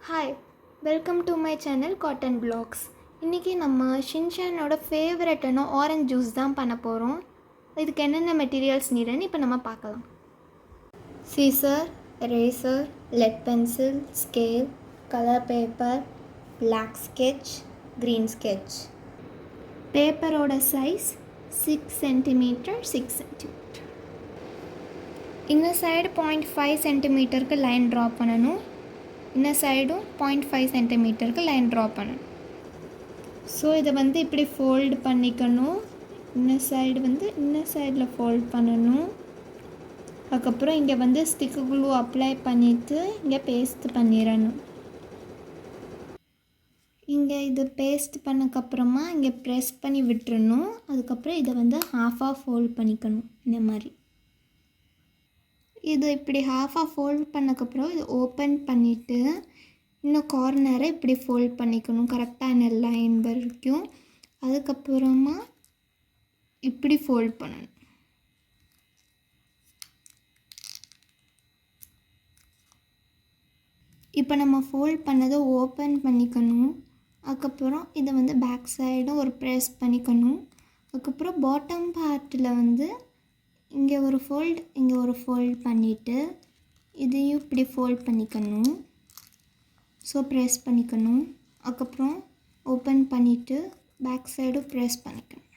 Hi, welcome to my channel cotton blocks. இன்றைக்கி நம்ம ஷின்சானோட ஃபேவரட்டான ஆரஞ்ச் ஜூஸ் தான் பண்ண போகிறோம். இதுக்கு என்னென்ன மெட்டீரியல்ஸ் நீடுன்னு இப்போ நம்ம பார்க்கலாம். Scissor, eraser, lead pencil, scale, colour paper, black sketch, green sketch. பேப்பரோட சைஸ் 6 சென்டிமீட்டர் 6 சென்டிமீட்டர். இந்த சைடு 0.5 சென்டிமீட்டருக்கு லைன் ட்ரா பண்ணணும். இந்த சைடும் 0.5 சென்டிமீட்டருக்கு லைன் ட்ரா பண்ணணும். ஸோ இதை இப்படி ஃபோல்டு பண்ணிக்கணும். இந்த சைடில் ஃபோல்ட் பண்ணணும். அதுக்கப்புறம் இங்கே ஸ்டிக்கு க்ளூ அப்ளை பண்ணிவிட்டு இங்கே பேஸ்ட் பண்ணிடணும். இங்கே இது பேஸ்ட் பண்ணக்கப்புறமா இங்கே ப்ரெஸ் பண்ணி விட்டுறணும். அதுக்கப்புறம் இதை ஹாஃபாக ஃபோல்ட் பண்ணிக்கணும். இந்த மாதிரி இது இப்படி ஹாஃபாக ஃபோல்ட் பண்ணக்கப்புறம் இது ஓப்பன் பண்ணிவிட்டு இன்னும் கார்னரை இப்படி ஃபோல்ட் பண்ணிக்கணும் கரெக்டான லைன் வரைக்கும். அதுக்கப்புறமா இப்படி ஃபோல்ட் பண்ணணும். இப்போ நம்ம ஃபோல்ட் பண்ணதை ஓப்பன் பண்ணிக்கணும். அதுக்கப்புறம் இதை பேக் சைடும் ஒரு ப்ரெஸ் பண்ணிக்கணும். அதுக்கப்புறம் பாட்டம் பார்ட்டில் இங்கே ஒரு ஃபோல்ட் இங்கே ஒரு ஃபோல்ட் பண்ணிவிட்டு இதையும் இப்படி ஃபோல்ட் பண்ணிக்கணும். ஸோ ப்ரெஸ் பண்ணிக்கணும். அதுக்கப்புறம் ஓப்பன் பண்ணிவிட்டு பேக் சைடும் ப்ரெஸ் பண்ணிக்கணும்.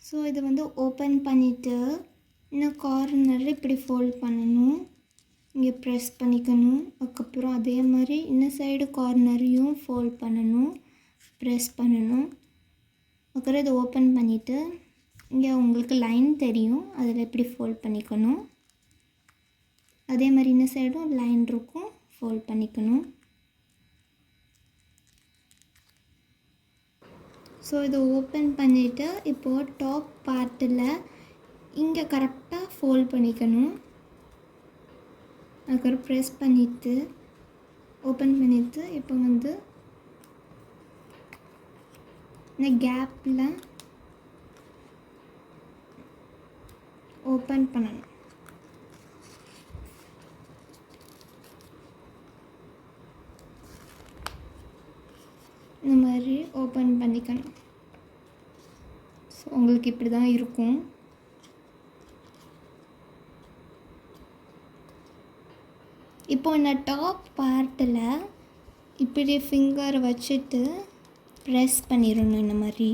ஸோ இது ஓப்பன் பண்ணிவிட்டு இன்னும் கார்னர் இப்படி ஃபோல்ட் பண்ணணும். இங்கே ப்ரெஸ் பண்ணிக்கணும். அதுக்கப்புறம் அதே மாதிரி இன்னும் சைடு கார்னரையும் ஃபோல்ட் பண்ணணும், ப்ரெஸ் பண்ணணும். அதுக்கப்புறம் இதை ஓப்பன் பண்ணிவிட்டு இங்கே உங்களுக்கு லைன் தெரியும், அதில் எப்படி ஃபோல்ட் பண்ணிக்கணும். அதே மாதிரி இந்த சைடும் லைன் இருக்கும், ஃபோல்ட் பண்ணிக்கணும். ஸோ இதை ஓப்பன் பண்ணிவிட்டு இப்போது டாப் பார்ட்டில் இங்கே கரெக்டாக ஃபோல்ட் பண்ணிக்கணும். அதுக்கப்புறம் ப்ரெஸ் பண்ணிவிட்டு ஓப்பன் பண்ணிவிட்டு இப்போ இந்த கேப்பில் ஓப்பன் பண்ணணும். இந்த மாதிரி ஓப்பன் பண்ணிக்கணும். ஸோ உங்களுக்கு இப்படி தான் இருக்கும். இப்போ இந்த டாப் பார்ட்டில் இப்படி ஃபிங்கர் வச்சுட்டு ப்ரெஸ் பண்ணிடணும் இந்த மாதிரி.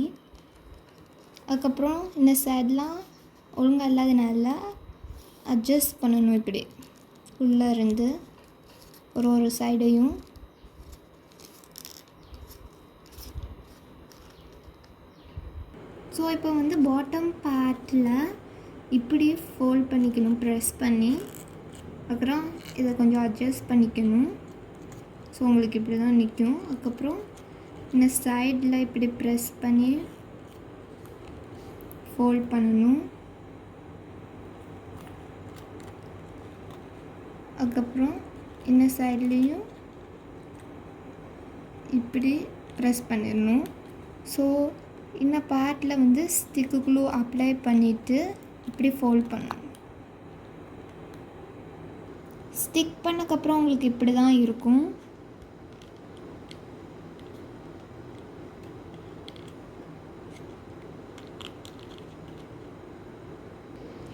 அதுக்கப்புறம் இந்த சைட்லாம் ஒழுங்காக இல்லாதனால அட்ஜஸ்ட் பண்ணணும். இப்படி உள்ளே இருந்து ஒரு சைடையும். ஸோ இப்போ பாட்டம் பார்ட்டில் இப்படி ஃபோல்ட் பண்ணிக்கணும் ப்ரெஸ் பண்ணி. அப்புறம் இதை கொஞ்சம் அட்ஜஸ்ட் பண்ணிக்கணும். ஸோ உங்களுக்கு இப்படி தான் நிற்கும். அதுக்கப்புறம் இந்த சைடில் இப்படி ப்ரெஸ் பண்ணி ஃபோல்ட் பண்ணணும். அதுக்கப்புறம் இந்த சைட்லேயும் இப்படி ப்ரெஸ் பண்ணிடணும். ஸோ இந்த பார்ட்டில் ஸ்டிக்கு க்ளூ அப்ளை பண்ணிவிட்டு இப்படி ஃபோல்ட் பண்ணணும். ஸ்டிக் பண்ணக்கப்புறம் உங்களுக்கு இப்படி தான் இருக்கும்.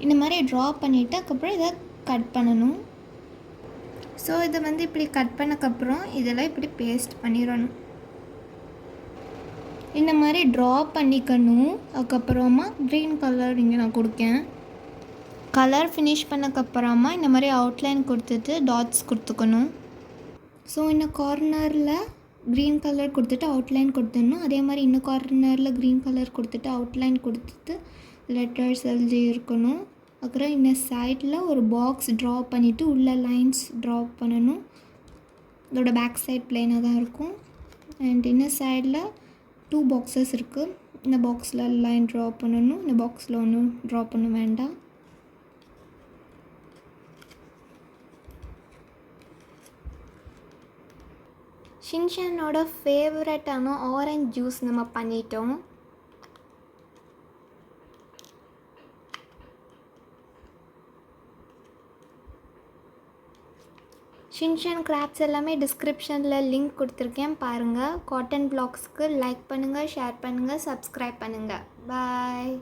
இந்த மாதிரி ட்ரா பண்ணிவிட்டு அதுக்கப்புறம் இதை கட் பண்ணணும். ஸோ இதை இப்படி கட் பண்ணக்கப்புறம் இதெல்லாம் இப்படி பேஸ்ட் பண்ணிடணும். இந்த மாதிரி ட்ரா பண்ணிக்கணும். அதுக்கப்புறமா க்ரீன் கலர் இங்கே நான் கொடுக்கேன். கலர் ஃபினிஷ் பண்ணக்கப்புறமா இந்த மாதிரி அவுட்லைன் கொடுத்துட்டு டாட்ஸ் கொடுத்துக்கணும். ஸோ இந்த கார்னரில் க்ரீன் கலர் கொடுத்துட்டு அவுட்லைன் கொடுத்துடணும். அதே மாதிரி இன்னும் கார்னரில் க்ரீன் கலர் கொடுத்துட்டு அவுட்லைன் கொடுத்துட்டு லெட்டர்ஸ் எழுதி இருக்கணும். அப்புறம் இந்த சைடில் ஒரு பாக்ஸ் ட்ரா பண்ணிவிட்டு உள்ள லைன்ஸ் ட்ரா பண்ணணும். இதோட பேக் சைட் பிளெயினாக தான் இருக்கும். அண்ட் இந்த சைடில் 2 பாக்ஸஸ் இருக்குது. இந்த பாக்ஸில் லைன் ட்ரா பண்ணணும். இந்த பாக்ஸில் ஒன்றும் ட்ரா பண்ண வேண்டாம். ஷின்சானோட ஃபேவரட்டான ஆரஞ்ச் ஜூஸ் நம்ம பண்ணிட்டோம். ஷின்சான் கிராஃப்ட்ஸ் எல்லாமே டிஸ்கிரிப்ஷனில் லிங்க் கொடுத்துருக்கேன் பாருங்கள். காட்டன் பிளாக்ஸ்க்கு லைக் பண்ணுங்கள், ஷேர் பண்ணுங்கள், சப்ஸ்கிரைப் பண்ணுங்கள். பாய்.